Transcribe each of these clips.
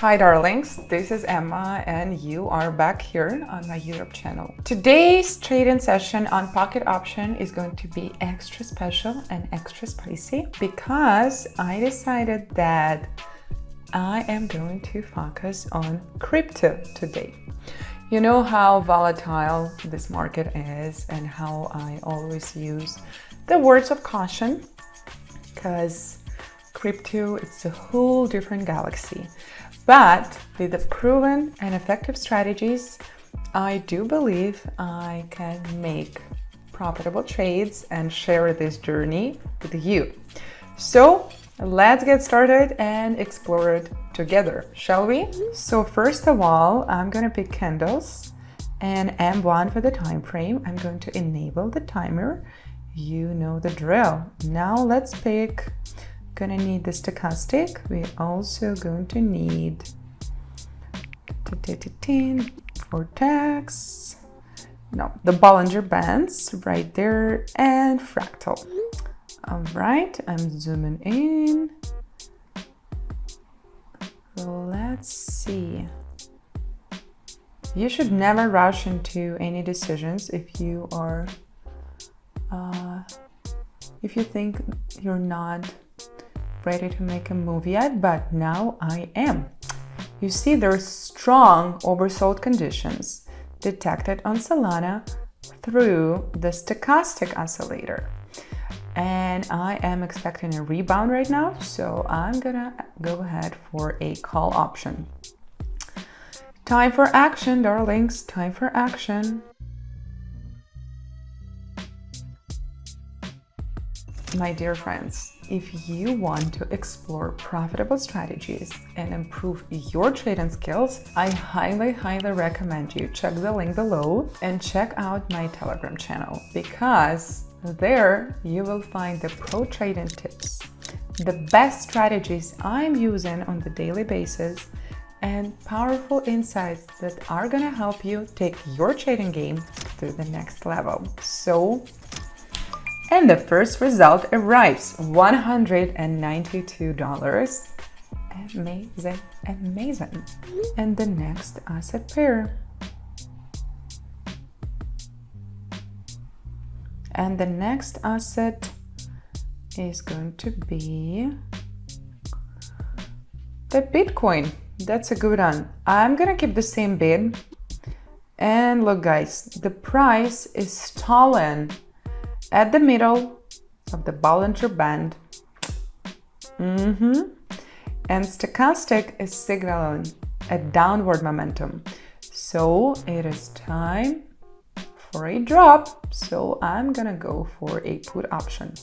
Hi darlings, this is Emma and you are back here on my YouTube channel. Today's trading session on pocket option is going to be extra special and extra spicy because I decided that I am going to focus on crypto today. You know how volatile this market is and how I always use the words of caution because crypto is a whole different galaxy. But with the proven and effective strategies, I do believe I can make profitable trades and share this journey with you. So let's get started and explore it together, shall we? So first of all, I'm going to pick candles and M1 for the time frame. I'm going to enable the timer. You know the drill. Now let's pick. Gonna need the stochastic. We're also going to need vortex. No, the Bollinger Bands right there and fractal. All right, I'm zooming in. Let's see. You should never rush into any decisions if you are if you think you're not ready to make a move yet, but now I am. You see, there's strong oversold conditions detected on Solana through the stochastic oscillator. And I am expecting a rebound right now, so I'm gonna go ahead for a call option. Time for action, darlings, time for action. My dear friends, if you want to explore profitable strategies and improve your trading skills, I highly recommend you check the link below and check out my Telegram channel because there you will find the pro trading tips, the best strategies I'm using on the daily basis, and powerful insights that are gonna help you take your trading game to the next level. And the first result arrives, $192. Amazing, amazing. And the next asset pair. And the next asset is going to be the Bitcoin. That's a good one. I'm gonna keep the same bid. And look guys, the price is stalling at the middle of the Bollinger Band. And stochastic is signaling a downward momentum. So it is time for a drop. So I'm gonna go for a put option.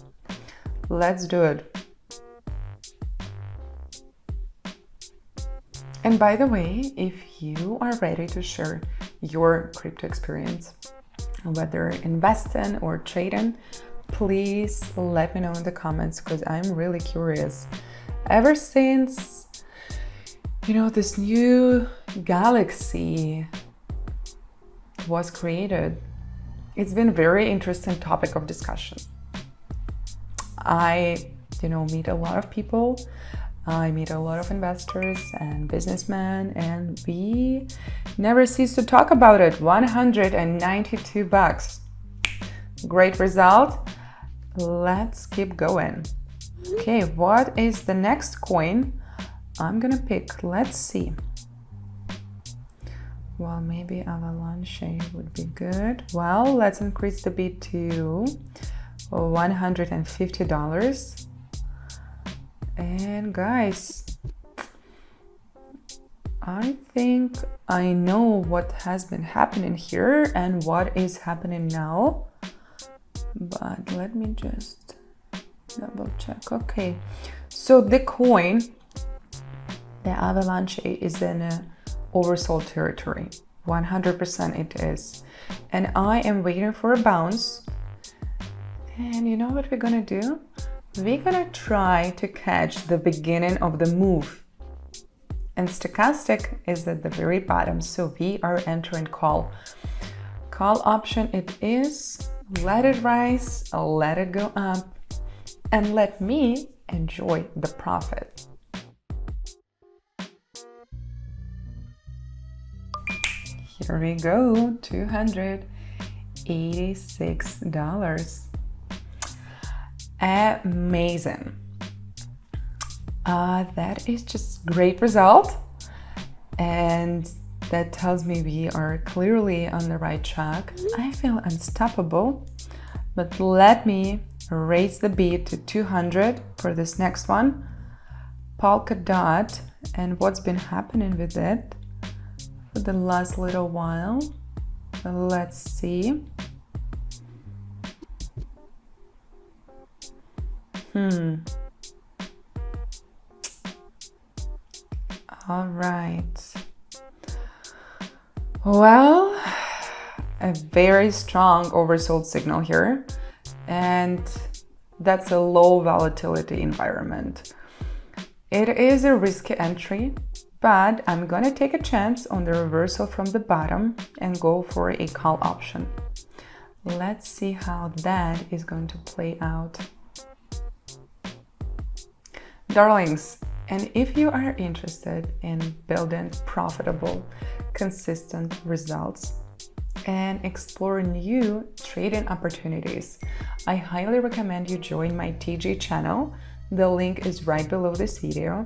Let's do it. And by the way, if you are ready to share your crypto experience, whether investing or trading, please let me know in the comments because I'm really curious. Ever since, this new galaxy was created, it's been a very interesting topic of discussion. I, meet a lot of people. I meet a lot of investors and businessmen, and we never cease to talk about it. $192. Great result. Let's keep going. Okay, what is the next coin I'm gonna pick? Let's see. Well, maybe Avalanche would be good. Well, let's increase the bid to $150. And guys, I think I know what has been happening here and what is happening now, but let me just double check. Okay, so the coin, the Avalanche, is in a oversold territory. 100% it is. And I am waiting for a bounce. And you know what we're gonna do? We're gonna try to catch the beginning of the move. And stochastic is at the very bottom, so we are entering call. Call option it is. Let it rise, let it go up, and let me enjoy the profit. Here we go, $286. Amazing. That is just great result, and that tells me we are clearly on the right track. I feel unstoppable, but let me raise the beat to 200 for this next one. Polkadot, and what's been happening with it for the last little while. Let's see. All right. Well, a very strong oversold signal here, and that's a low volatility environment. It is a risky entry, but I'm gonna take a chance on the reversal from the bottom and go for a call option. Let's see how that is going to play out. Darlings, and if you are interested in building profitable, consistent results and explore new trading opportunities, I highly recommend you join my TG channel. The link is right below this video,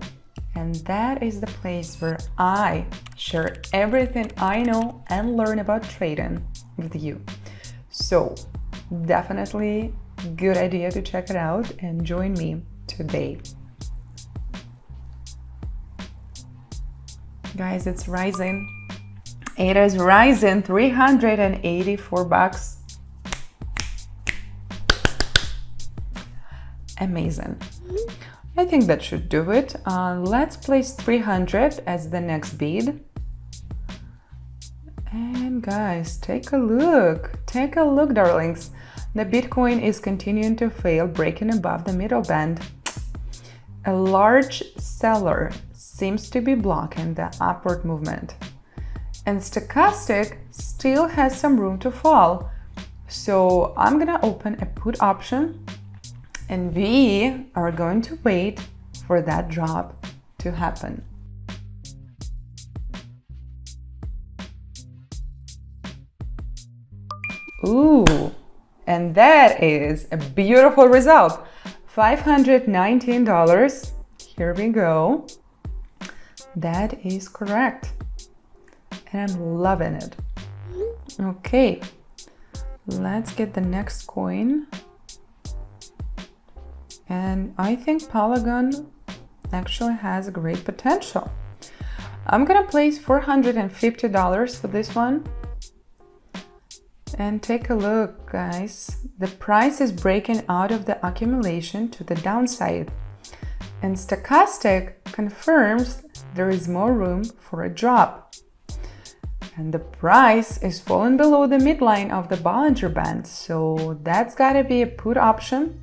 and that is the place where I share everything I know and learn about trading with you. So definitely good idea to check it out and join me today. Guys, it's rising. It is rising, $384. Amazing. I think that should do it. Let's place 300 as the next bid. And guys, take a look. Take a look, darlings. The Bitcoin is continuing to fail, breaking above the middle band. A large seller seems to be blocking the upward movement, and stochastic still has some room to fall. So I'm gonna open a put option, and we are going to wait for that drop to happen. Ooh, and that is a beautiful result. $519. Here we go. That is correct. And I'm loving it. Okay, let's get the next coin. And I think Polygon actually has great potential. I'm gonna place $450 for this one. And take a look, guys. The price is breaking out of the accumulation to the downside. And stochastic confirms there is more room for a drop. And the price is falling below the midline of the Bollinger Band. So that's gotta be a put option.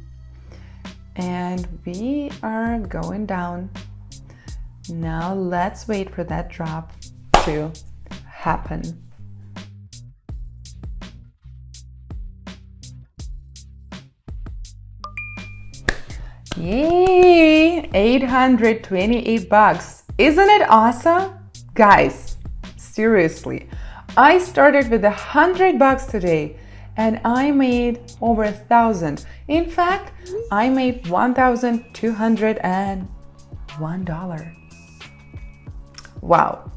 And we are going down. Now let's wait for that drop to happen. Yay! $828. Isn't it awesome? Guys, seriously, I started with $100 today and I made over 1,000. In fact, I made $1,201. Wow,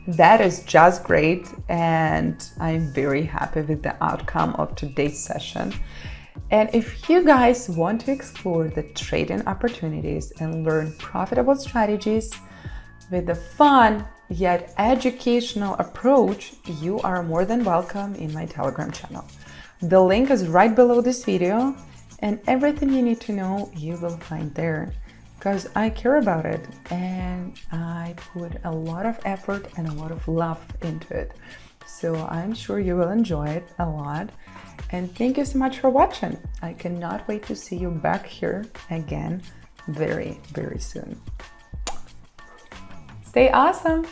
that is just great, and I'm very happy with the outcome of today's session. And if you guys want to explore the trading opportunities and learn profitable strategies with a fun yet educational approach, you are more than welcome in my Telegram channel. The link is right below this video, and everything you need to know you will find there, because I care about it and I put a lot of effort and a lot of love into it. So I'm sure you will enjoy it a lot. And thank you so much for watching. I cannot wait to see you back here again very, very soon. Stay awesome.